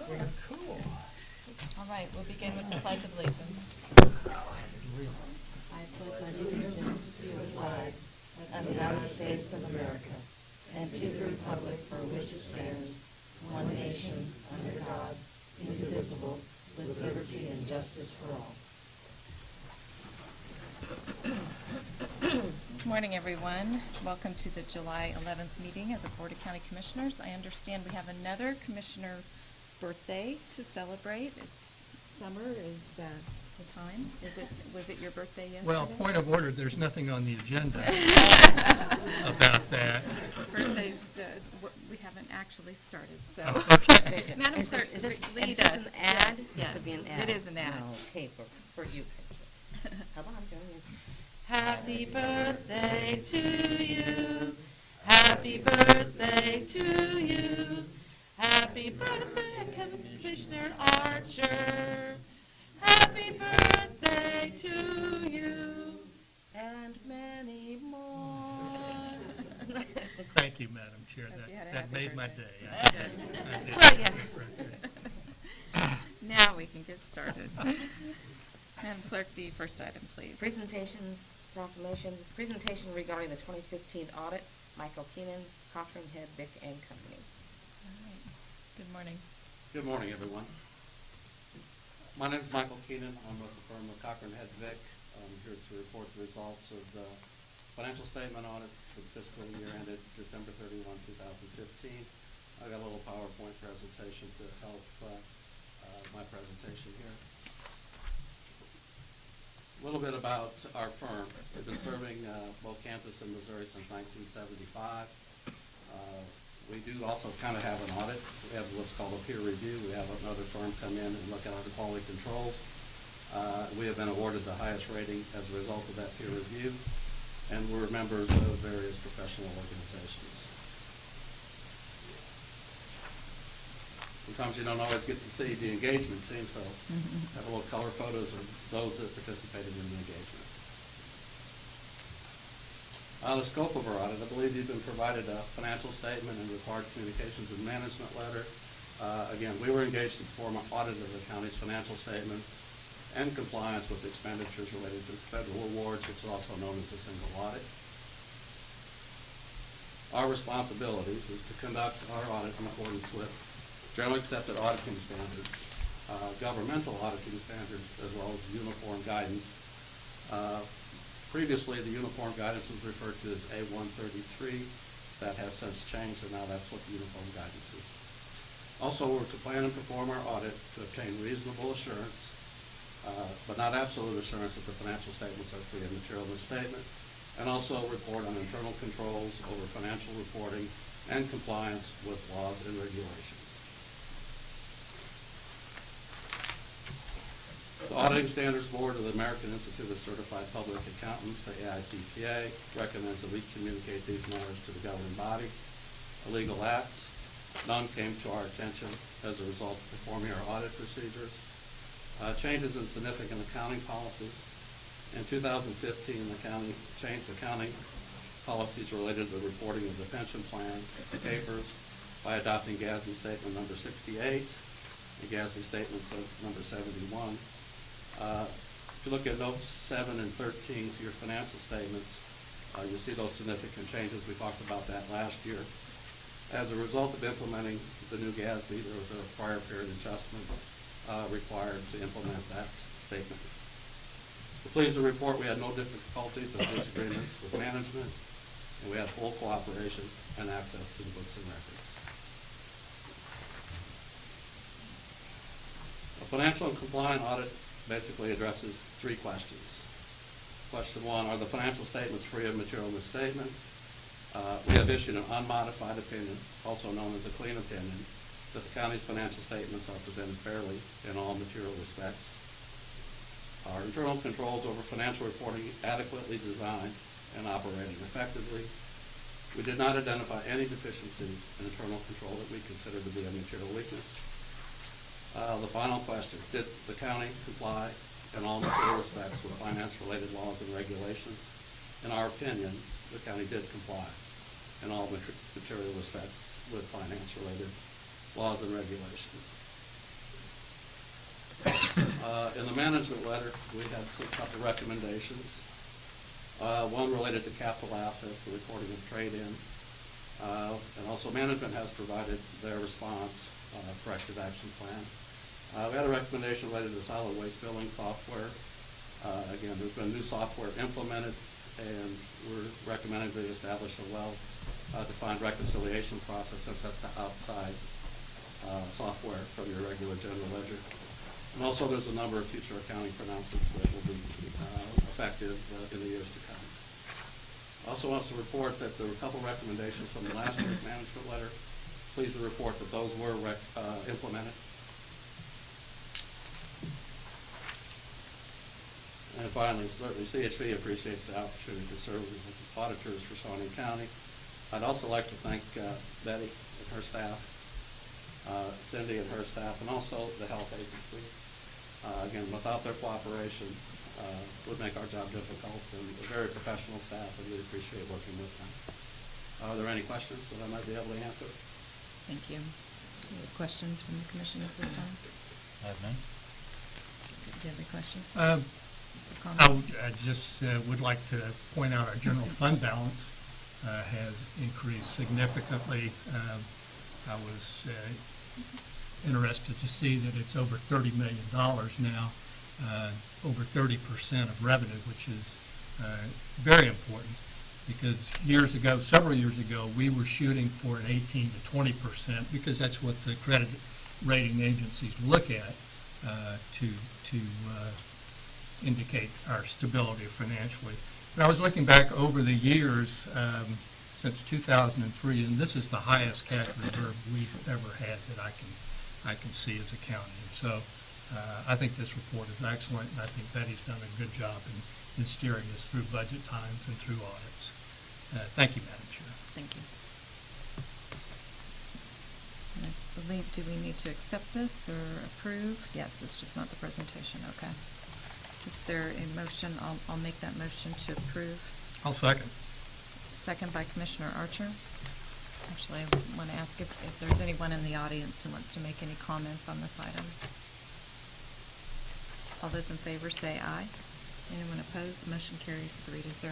Very cool. All right, we'll begin with the Pledge of Allegiance. I pledge allegiance to the flag of the United States of America and to the republic for which it stands, one nation, under God, indivisible, with liberty and justice for all. Good morning, everyone. Welcome to the July 11th meeting of the Board of County Commissioners. I understand we have another commissioner birthday to celebrate. It's summer is the time. Was it your birthday yesterday? Well, point of order, there's nothing on the agenda about that. Birthdays, we haven't actually started, so. Oh, okay. Madam Is Clerk, this lead an us. ad? Yes, This would be an ad. It is an ad. Okay, for you. How about I'm doing it? Happy birthday to you. Happy birthday to you. Happy birthday, Commissioner Archer. Happy birthday to you. And many more. Thank you, Madam Chair. Hope you had a That happy made my birthday. day. I did. Well, yeah. Now we can get started. Madam Clerk, the first item, please. Presentations, proclamation, presentation regarding the 2015 audit, Michael Keenan, Cochran Head, Vick and Company. All right. Good morning. Good morning, everyone. My name is Michael Keenan. I'm with the firm of Cochran Head Vick. I'm here to report the results of the financial statement audit for the fiscal year ended December 31, 2015. I got a little PowerPoint presentation to help my presentation here. A little bit about our firm. We've been serving both Kansas and Missouri since 1975. We do also kind of have an audit. We have what's called a peer review. We have another firm come in and look at our quality controls. We have been awarded the highest rating as a result of that peer review, and we're members of various professional organizations. Sometimes you don't always get to see the engagement team, so I have a little color photos of those that participated in the engagement. The scope of our audit, I believe you've been provided a financial statement and required communications and management letter. Again, we were engaged to perform an audit of the county's financial statements and compliance with expenditures related to federal awards, which is also known as a single audit. Our responsibilities is to conduct our audit in accordance with generally accepted auditing standards, governmental auditing standards, as well as uniform guidance. Previously, the uniform guidance was referred to as A133. That has since changed, and now that's what the uniform guidance is. Also, we're to plan and perform our audit to obtain reasonable assurance, but not absolute assurance that the financial statements are free of material misstatement, and also report on internal controls over financial reporting and compliance with laws and regulations. The Auditing Standards Board of the American Institute of Certified Public Accountants, the AICPA, recommends that we communicate these matters to the governing body. Illegal acts, none came to our attention as a result of performing our audit procedures. Changes in significant accounting policies. In 2015, the county changed accounting policies related to the reporting of the pension plan papers by adopting GASB Statement number 68 and GASB Statements of number 71. If you look at notes 7 and 13 to your financial statements, you'll see those significant changes. We talked about that last year. As a result of implementing the new GASB, there was a prior period adjustment required to implement that statement. We're pleased to report we had no difficulties or disagreements with management, and we had full cooperation and access to the books and records. A financial and compliant audit basically addresses three questions. Question one, are the financial statements free of material misstatement? We have issued an unmodified opinion, also known as a clean opinion, that the county's financial statements are presented fairly in all material respects. Our internal controls over financial reporting adequately designed and operating effectively. We did not identify any deficiencies in internal control that we consider to be a material weakness. The final question, did the county comply in all material respects with finance-related laws and regulations? In our opinion, the county did comply in all material respects with finance-related laws and regulations. In the management letter, we had some couple recommendations. One related to capital assets, the recording of trade-in. And also management has provided their response, corrective action plan. We had a recommendation related to solid waste billing software. Again, there's been new software implemented, and we're recommending they establish a well-defined reconciliation process since that's outside software from your regular general ledger. And also there's a number of future accounting pronouncements that will be effective in the years to come. Also wants to report that there were a couple recommendations from the last year's management letter. Pleased to report that those were implemented. And finally, certainly CHP appreciates the opportunity to serve as auditors for Shawnee County. I'd also like to thank Betty and her staff, Cindy and her staff, and also the health agency. Again, without their cooperation, would make our job difficult, and a very professional staff, and we appreciate working with them. Are there any questions that I might be able to answer? Thank you. Any questions from the commission at this time? I have none. Do you have any questions? I just would like to point out our general fund balance has increased significantly. I was interested to see that it's over $30 million now, over 30% of revenue, which is very important, because several years ago, we were shooting for an 18 to 20%, because that's what the credit rating agencies look at to indicate our stability financially. But I was looking back over the years since 2003, and this is the highest cash reserve we've ever had that I can see as a county. And so I think this report is excellent, and I think Betty's done a good job in steering us through budget times and through audits. Thank you, Madam Chair. Thank you. And I believe, do we need to accept this or approve? Yes, it's just not the presentation, okay. Is there a motion? I'll make that motion to approve. I'll second. Second by Commissioner Archer. Actually, I want to ask if there's anyone in the audience who wants to make any comments on this item. All those in favor say aye. Anyone opposed? Motion carries 3-0.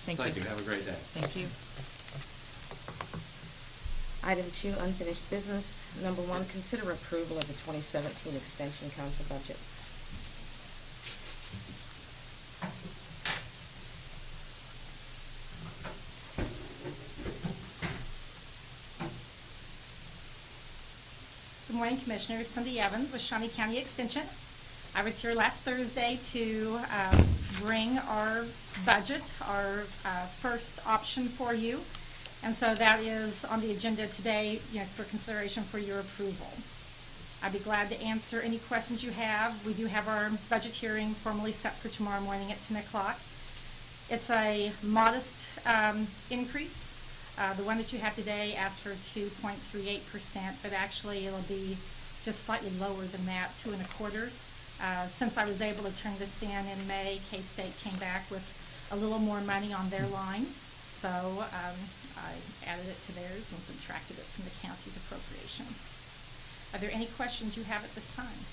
Thank you. Thank you. Have a great day. Thank you. Item 2, unfinished business. Number 1, consider approval of the 2017 Extension Council budget. Good morning, Commissioners. Cindy Evans with Shawnee County Extension. I was here last Thursday to bring our budget, our first option for you. And so that is on the agenda today, for consideration for your approval. I'd be glad to answer any questions you have. We do have our budget hearing formally set for tomorrow morning at 10 o'clock. It's a modest increase. The one that you have today asks for 2.38%, but actually it'll be just slightly lower than that, 2.25%. Since I was able to turn this in May, K-State came back with a little more money on their line. So I added it to theirs and subtracted it from the county's appropriation. Are there any questions you have at this time?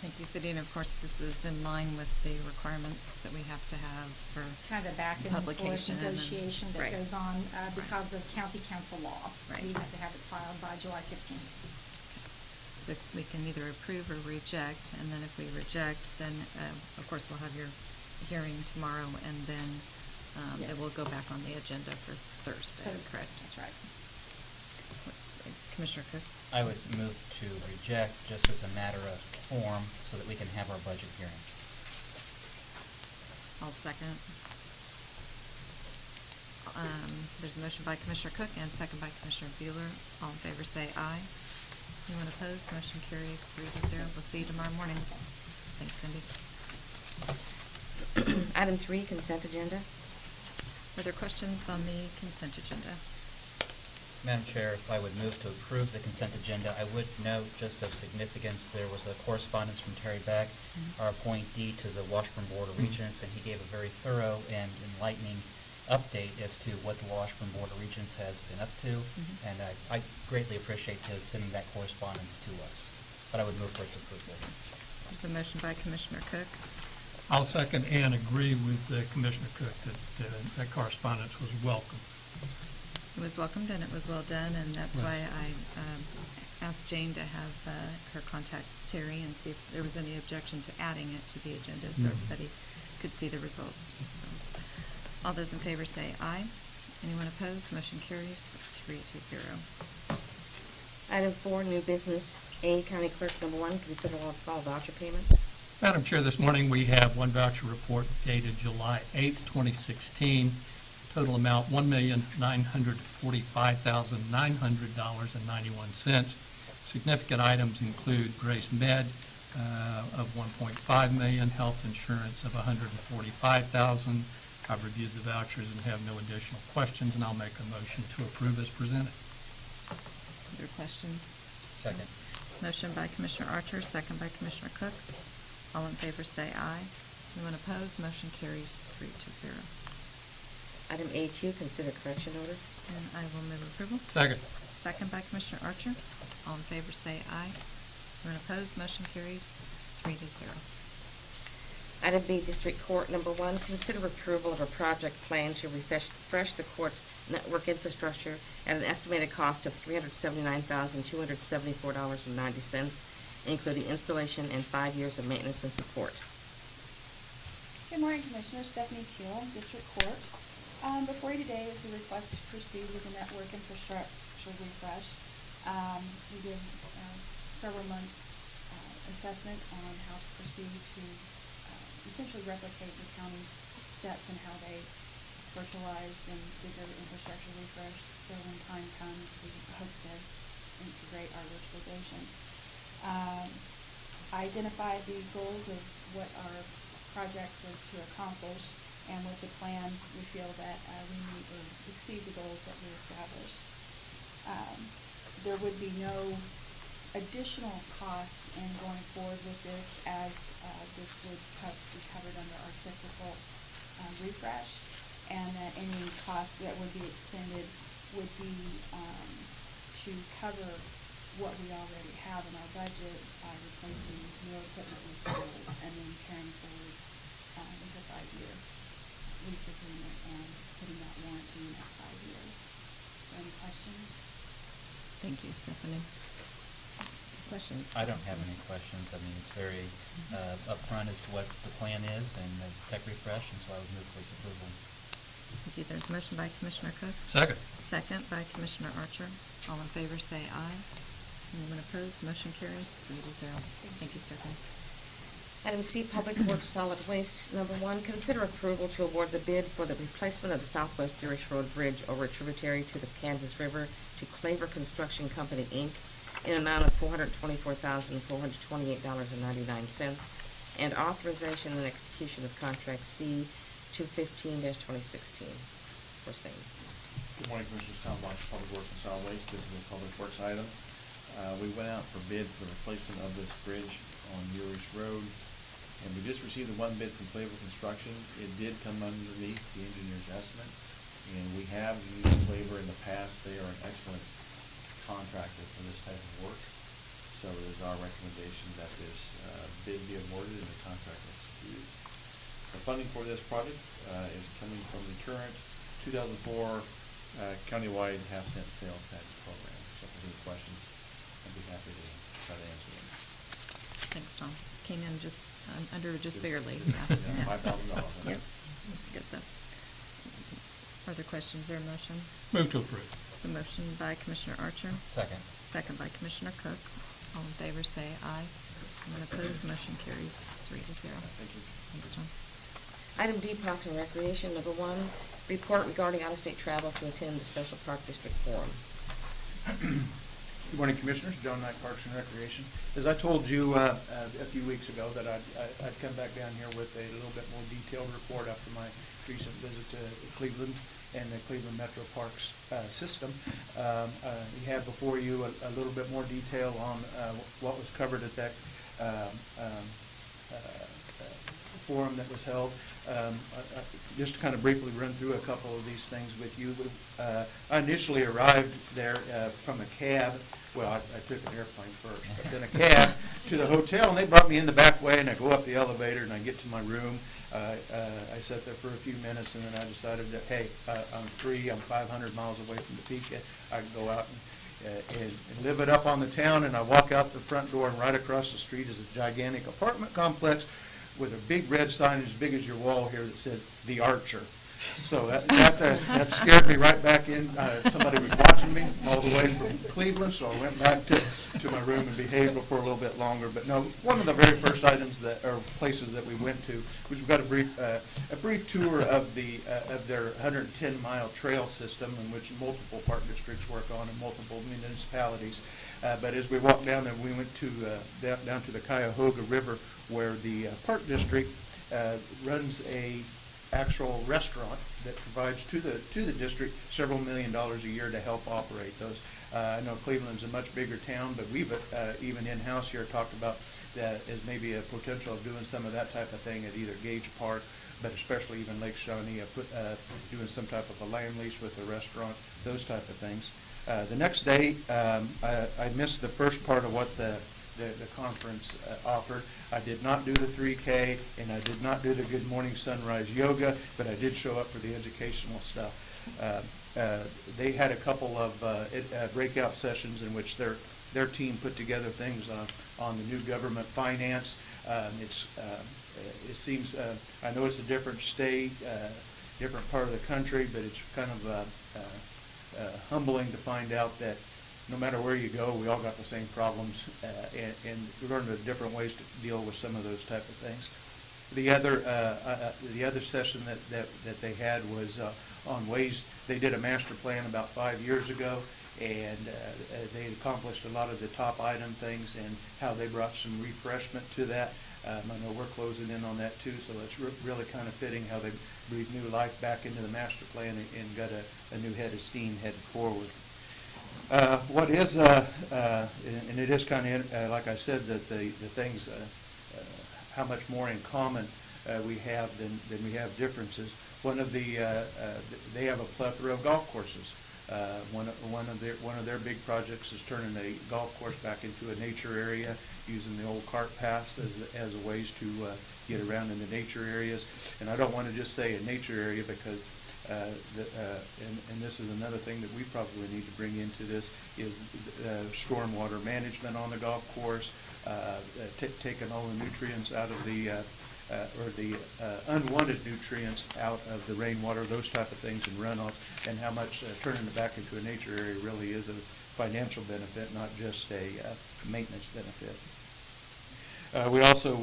Thank you, Cindy. And of course, this is in line with the requirements that we have to have for Kind of back and forth publication and then- negotiation that right. goes on because of county council law. Right. We have to have it filed by July 15th. So we can either approve or reject, and then if we reject, then of course we'll have your hearing tomorrow, and then it Yes. will go back on the agenda for Thursday, correct? That's right. Commissioner Cook? I would move to reject just as a matter of form so that we can have our budget hearing. I'll second. There's a motion by Commissioner Cook and second by Commissioner Bueller. All in favor say aye. Anyone opposed? Motion carries 3-0. We'll see you tomorrow morning. Thanks, Cindy. Item 3, consent agenda. Are there questions on the consent agenda? Madam Chair, if I would move to approve the consent agenda, I would note, just of significance, there was a correspondence from Terry Beck, our appointee to the Washburn Board of Regents, and he gave a very thorough and enlightening update as to what the Washburn Board of Regents has been up to, and I greatly appreciate his sending that correspondence to us. But I would move for its approval. There's a motion by Commissioner Cook, I'll second and agree with Commissioner Cook that that correspondence was welcome. it was welcomed and it was well done, and that's Yes. why I asked Jane to have her contact Terry and see if there was any objection to adding it to the agenda so Mhm. everybody could see the results. So, all those in favor say aye. Anyone opposed? Motion carries 3-0. Item 4, new business. A, County Clerk, number 1, consider all voucher payments. Madam Chair, this morning we have one voucher report dated July 8th, 2016. Total amount $1,945,900.91. Significant items include Grace Med of $1.5 million, health insurance of $145,000. I've reviewed the vouchers and have no additional questions, and I'll make a motion to approve as presented. Other questions? Second. Motion by Commissioner Archer, second by Commissioner Cook. All in favor say aye. Anyone opposed? Motion carries 3-0. Item A2, consider correction orders. And I will move approval. Second. Second by Commissioner Archer. All in favor say aye. Anyone opposed? Motion carries 3-0. Item B, District Court, number 1, consider approval of a project plan to refresh the court's network infrastructure at an estimated cost of $379,274.90, including installation and 5 years of maintenance and support. Good morning, Commissioner. Stephanie Teal, District Court. Before you today is the request to proceed with the network infrastructure refresh. We did several month assessment on how to proceed to essentially replicate the county's steps and how they virtualized and did their infrastructure refresh. So when time comes, we hope to integrate our virtualization. Identify the goals of what our project was to accomplish, and with the plan, we feel that we meet or exceed the goals that we established. There would be no additional costs in going forward with this, as this would be covered under our cyclical refresh, and that any costs that would be expended would be to cover what we already have in our budget by replacing new equipment with old and then carrying forward with a 5-year lease agreement and putting that warranty in at 5 years. Are there any questions? Thank you, Stephanie. Questions? I don't have any questions. I mean, it's very upfront as to what the plan is and the tech refresh, and so I would move for its approval. Thank you. There's a motion by Commissioner Cook. Second. Second by Commissioner Archer. All in favor say aye. Anyone opposed? Motion carries 3-0. Thank you, Stephanie. Item C, Public Works Solid Waste, number 1, consider approval to award the bid for the replacement of the Southwest Jewish Road Bridge over a tributary to the Kansas River to Claver Construction Company, Inc., in an amount of $424,428.99, and authorization and execution of contract C 215-2016 for same. Good morning, Commissioners. Tom Bosch, Public Works and Solid Waste. This is a public works item. We went out for bid for the replacement of this bridge on Urish Road, and we just received the one bid from Claver Construction. It did come underneath the engineer's estimate, and we have used Claver in the past. They are an excellent contractor for this type of work. So it is our recommendation that this bid be awarded and the contract executed. The funding for this project is coming from the current 2004 countywide half-cent sales tax program. So if there's any questions, I'd be happy to try to answer them. Thanks, Tom. Came in just under just barely. Yeah, $5,000. Yep, that's good though. Further questions or motion? Move to approve. It's a motion by Commissioner Archer, Second. second by Commissioner Cook. All in favor say aye. Anyone opposed? Motion carries 3-0. Thank you. Thanks, Tom. Item D, Parks and Recreation, number 1, report regarding out-of-state travel to attend the Special Park District Forum. Good morning, Commissioners. John Knight, Parks and Recreation. As I told you a few weeks ago that I'd come back down here with a little bit more detailed report after my recent visit to Cleveland and the Cleveland Metro Parks system. We have before you a little bit more detail on what was covered at that forum that was held. Just to kind of briefly run through a couple of these things with you. I initially arrived there from a cab. Well, I took an airplane first, but then a cab to the hotel, and they brought me in the back way, and I go up the elevator, and I get to my room. I sat there for a few minutes, and then I decided that, hey, I'm free. I'm 500 miles away from Topeka. I can go out and live it up on the town. And I walk out the front door, and right across the street is a gigantic apartment complex with a big red sign as big as your wall here that said "The Archer." So that scared me right back in. Somebody was watching me all the way from Cleveland, so I went back to my room and behaved for a little bit longer. But no, one of the very first items or places that we went to was we got a brief tour of their 110-mile trail system, in which multiple park districts work on and multiple municipalities. But as we walked down there, we went to down to the Cuyahoga River, where the park district runs a actual restaurant that provides to the district several $1 million a year to help operate those. I know Cleveland's a much bigger town, but we've even in-house here talked about that as maybe a potential of doing some of that type of thing at either Gage Park, but especially even Lake Shawnee, doing some type of a land lease with a restaurant, those type of things. The next day, I missed the first part of what the conference offered. I did not do the 3K, and I did not do the Good Morning Sunrise Yoga, but I did show up for the educational stuff. They had a couple of breakout sessions in which their team put together things on the new government finance. It seems, I know it's a different state, different part of the country, but it's kind of humbling to find out that no matter where you go, we all got the same problems, and we learned the different ways to deal with some of those type of things. The other session that they had was on ways. They did a master plan about 5 years ago, and they accomplished a lot of the top item things and how they brought some refreshment to that. I know we're closing in on that too, so it's really kind of fitting how they breathed new life back into the master plan and got a new head of steam headed forward. What is, and it is kind of, like I said, that the things, how much more in common we have than we have differences. One of they have a plethora of golf courses. One of their big projects is turning a golf course back into a nature area, using the old cart paths as a ways to get around in the nature areas. And I don't want to just say a nature area because. And this is another thing that we probably need to bring into this is stormwater management on the golf course, taking all the nutrients out of the unwanted nutrients out of the rainwater, those type of things, and runoff, and how much turning it back into a nature area really is a financial benefit, not just a maintenance benefit. We also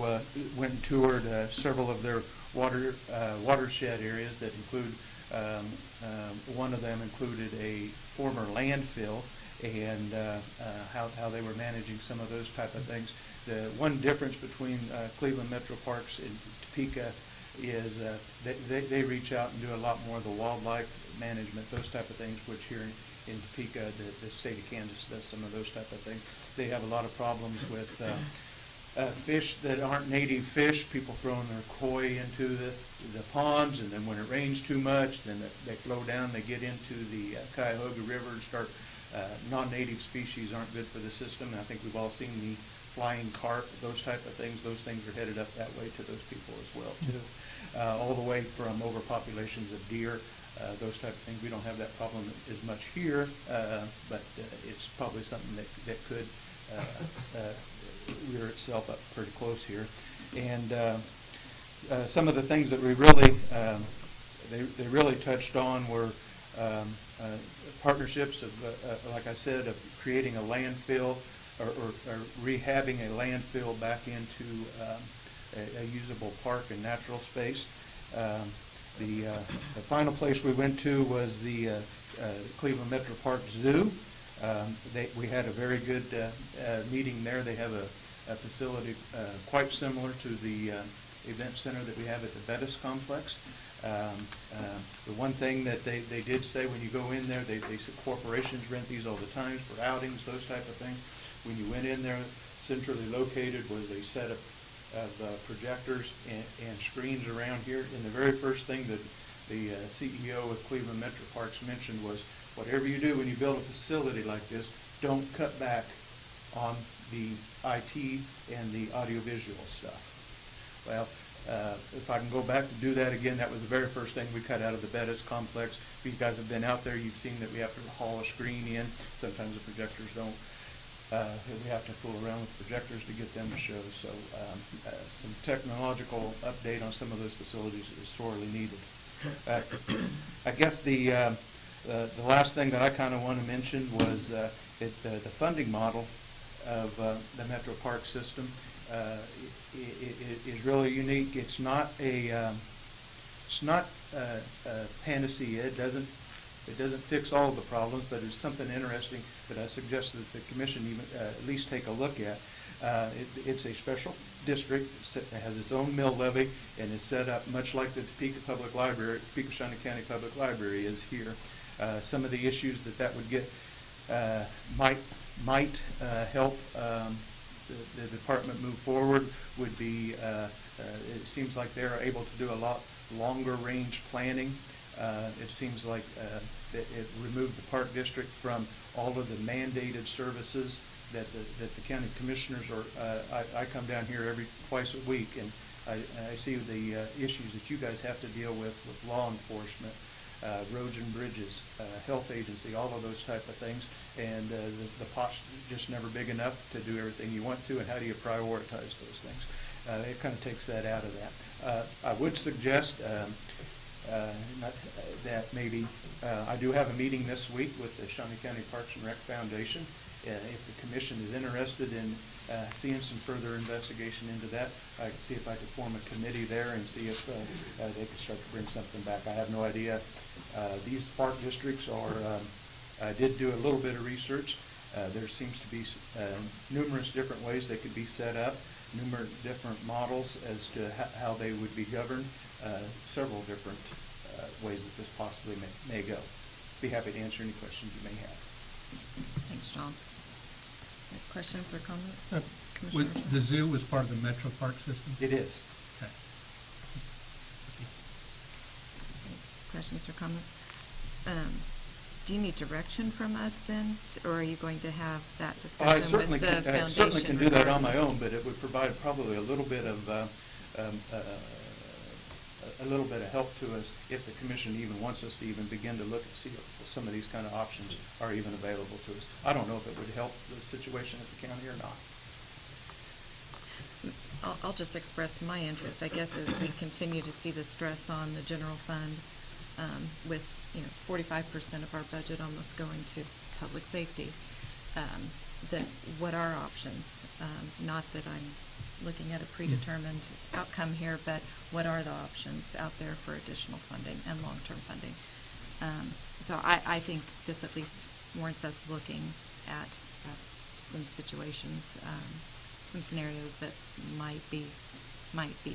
went and toured several of their watershed areas that include. One of them included a former landfill and how they were managing some of those type of things. The one difference between Cleveland Metro Parks and Topeka is they reach out and do a lot more of the wildlife management, those type of things, which here in Topeka, the state of Kansas does some of those type of things. They have a lot of problems with fish that aren't native fish, people throwing their koi into the ponds, and then when it rains too much, then they flow down, they get into the Cuyahoga River and start, non-native species aren't good for the system. And I think we've all seen the flying carp, those type of things. Those things are headed up that way to those people as well, too. All the way from overpopulations of deer, those type of things. We don't have that problem as much here, but it's probably something that could rear itself up pretty close here. And some of the things that we really, they really touched on were partnerships of, like I said, of creating a landfill or rehabbing a landfill back into a usable park and natural space. The final place we went to was the Cleveland Metro Park Zoo. We had a very good meeting there. They have a facility quite similar to the event center that we have at the Bettis complex. The one thing that they did say when you go in there, they said corporations rent these all the time for outings, those type of things. When you went in there, centrally located was a set of projectors and screens around here. And the very first thing that the CEO of Cleveland Metro Parks mentioned was, whatever you do when you build a facility like this, don't cut back on the IT and the audiovisual stuff. Well, if I can go back and do that again, that was the very first thing we cut out of the Bettis complex. If you guys have been out there, you've seen that we have to haul a screen in. Sometimes the projectors don't. We have to fool around with projectors to get them to show. So some technological update on some of those facilities is sorely needed. I guess the last thing that I kind of want to mention was the funding model of the Metro Park system is really unique. It's not a panacea. It doesn't fix all of the problems, but it's something interesting that I suggest that the commission even at least take a look at. It's a special district. It has its own mill levy and is set up much like the Topeka Public Library, Topeka Shawnee County Public Library is here. Some of the issues that would get might help the department move forward would be, it seems like they're able to do a lot longer range planning. It seems like it removed the park district from all of the mandated services that the county commissioners are. I come down here twice a week, and I see the issues that you guys have to deal with law enforcement, roads and bridges, health agency, all of those type of things, and the pot's just never big enough to do everything you want to, and how do you prioritize those things? It kind of takes that out of that. I would suggest that maybe, I do have a meeting this week with the Shawnee County Parks and Rec Foundation. If the commission is interested in seeing some further investigation into that, I can see if I could form a committee there and see if they could start to bring something back. I have no idea. These park districts are, I did do a little bit of research. There seems to be numerous different ways they could be set up, numerous different models as to how they would be governed, several different ways that this possibly may go. Be happy to answer any questions you may have. Thanks, John. Questions or comments? The zoo was part of the Metro Park system? It is. Okay. Questions or comments? Do you need direction from us then, or are you going to have that discussion with the foundation? I certainly can do that on my regardless? own, but it would provide probably a little bit of help to us if the commission even wants us to even begin to look and see if some of these kind of options are even available to us. I don't know if it would help the situation at the county or not. I'll just express my interest, I guess, as we continue to see the stress on the general fund, with 45% of our budget almost going to public safety. That what are options? Not that I'm looking at a predetermined outcome here, but what are the options out there for additional funding and long-term funding? So I think this at least warrants us looking at some situations, some scenarios that might be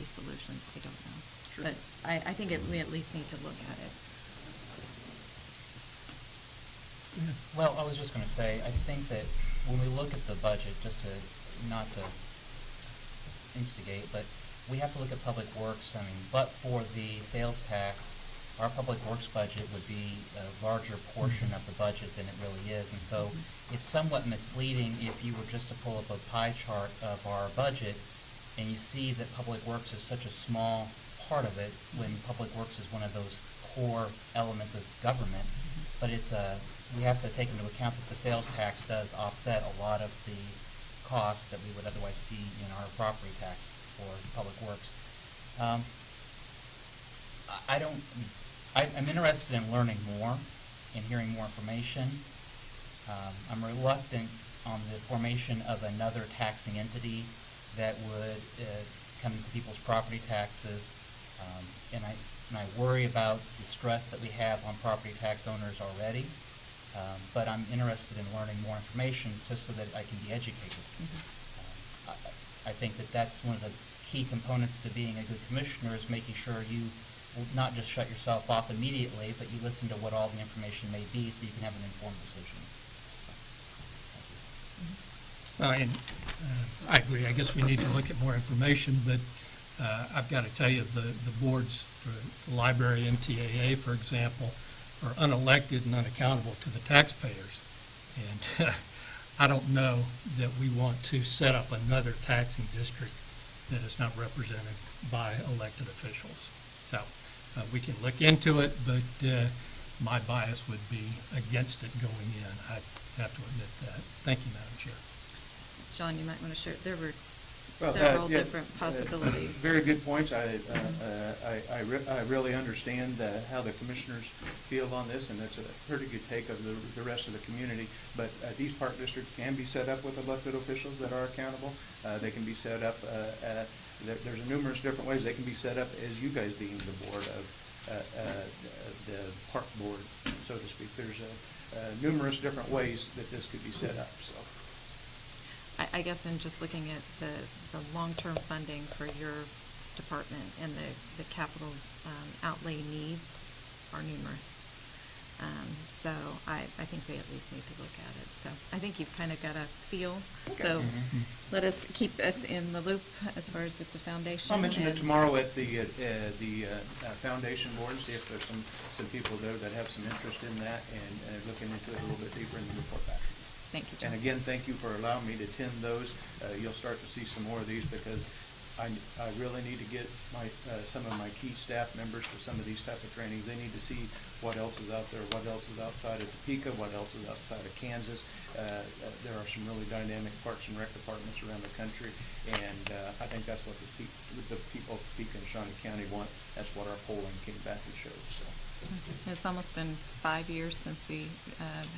solutions. I don't know. Sure. But I think we at least need to look at it. Well, I was just going to say, I think that when we look at the budget, not to instigate, but we have to look at public works. I mean, but for the sales tax, our public works budget would be a larger portion of the budget than it really is. And so it's somewhat misleading if you were just to pull up a pie chart of our budget and you see that public works is such a small part of it when public works is one of those core elements of government. But we have to take into account that the sales tax does offset a lot of the costs that we would otherwise see in our property tax for public works. I'm interested in learning more and hearing more information. I'm reluctant on the formation of another taxing entity that would come into people's property taxes, and I worry about the stress that we have on property tax owners already. But I'm interested in learning more information just so that I can be educated. I think that that's one of the key components to being a good commissioner is making sure you will not just shut yourself off immediately, but you listen to what all the information may be so you can have an informed decision. And I agree. I guess we need to look at more information, but I've got to tell you, the boards for the library, MTAA, for example, are unelected and unaccountable to the taxpayers. And I don't know that we want to set up another taxing district that is not represented by elected officials. So we can look into it, but my bias would be against it going in. I have to admit that. Thank you, Madam Chair. John, you might want to share, there were Well, several yeah, different possibilities. Very good points. I really understand how the commissioners feel on this, and it's a pretty good take of the rest of the community. But these park districts can be set up with elected officials that are accountable. They can be set up, there's numerous different ways. They can be set up as you guys being the board of, the park board, so to speak. There's numerous different ways that this could be set up, so. I guess in just looking at the long-term funding for your department and the capital outlay needs are numerous. So I think they at least need to look at it. So I think you've kind of got a feel. So let us keep us in the loop as far as with the foundation. I'll mention it and- tomorrow at the foundation board, see if there's some people there that have some interest in that and looking into it a little bit deeper and then report back. Thank you, John. And again, thank you for allowing me to attend those. You'll start to see some more of these because I really need to get some of my key staff members to some of these type of trainings. They need to see what else is out there, what else is outside of Topeka, what else is outside of Kansas. There are some really dynamic parks and rec departments around the country, and I think that's what the people of Topeka and Shawnee County want. That's what our polling came back and showed, so. It's almost been 5 years since we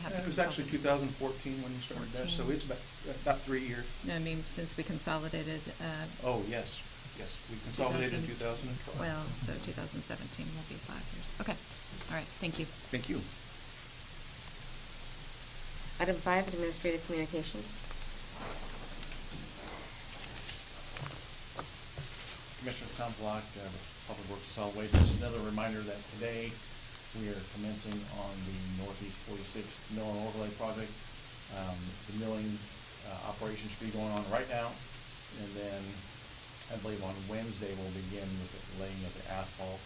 had the It was actually 2014 when we started that, so it's about 3 years. I mean, since we consolidated. Oh, yes, we consolidated in 2012. Well, so 2017 will be 5 years. Okay, all right, thank you. Thank you. Item 5, administrative communications. Commissioner Tom Block, Public Works and Solid Waste. Just another reminder that today we are commencing on the Northeast 46th Mill and Overlay Project. The milling operation should be going on right now, and then I believe on Wednesday we'll begin with the laying of the asphalt.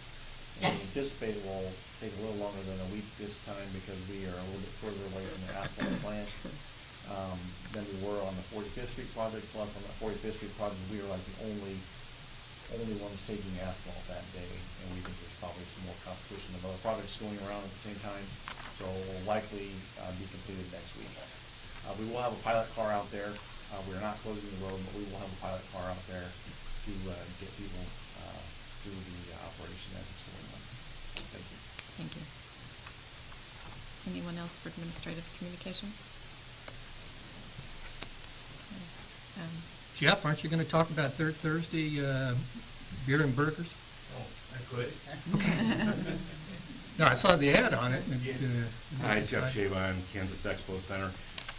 And we anticipate it will take a little longer than a week this time because we are a little bit further away from the asphalt plant than we were on the 45th Street project. Plus, on the 45th Street project, we are like the only ones taking asphalt that day, and we think there's probably some more competition of other projects going around at the same time, so will likely be completed next week. We will have a pilot car out there. We are not closing the road, but we will have a pilot car out there to get people through the operation as it's going on. Thank you. Thank you. Anyone else for administrative communications? Jeff, aren't you going to talk about Third Thursday beer and burgers? Oh, I could. No, I saw the ad on it. Hi, Jeff Shabon, Kansas Expo Center.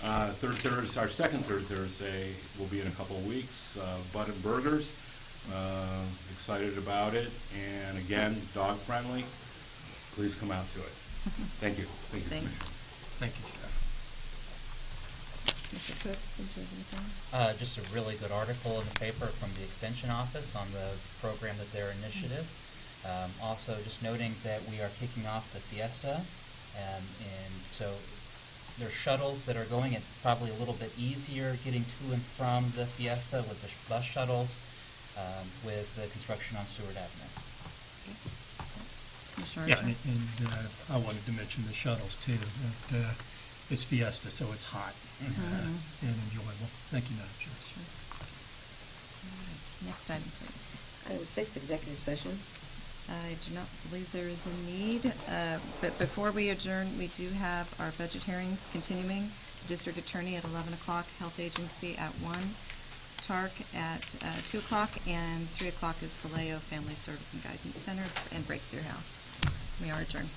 Our second Third Thursday will be in a couple of weeks. Bud and Burgers, excited about it, and again, dog friendly. Please come out to it. Thank you. Thank you, Thanks. Commissioner. Thank you, Jeff. Mr. Cook, did you have anything? Just a really good article in the paper from the Extension Office on the program, that their initiative. Also, just noting that we are kicking off the Fiesta, and so there's shuttles that are going. It's probably a little bit easier getting to and from the Fiesta with the bus shuttles with the construction on Seward Avenue. Commissioner Yeah, Archer? and I wanted to mention the shuttles too. That, it's Fiesta, so it's hot and enjoyable. Thank you, Madam Chair. Sure. All right, next item, please. Item 6, executive session. I do not believe there is a need, but before we adjourn, we do have our budget hearings continuing. District Attorney at 11 o'clock, Health Agency at 1, TARC at 2 o'clock, and 3 o'clock is Vallejo Family Service and Guidance Center and Breakthrough House. We are adjourned.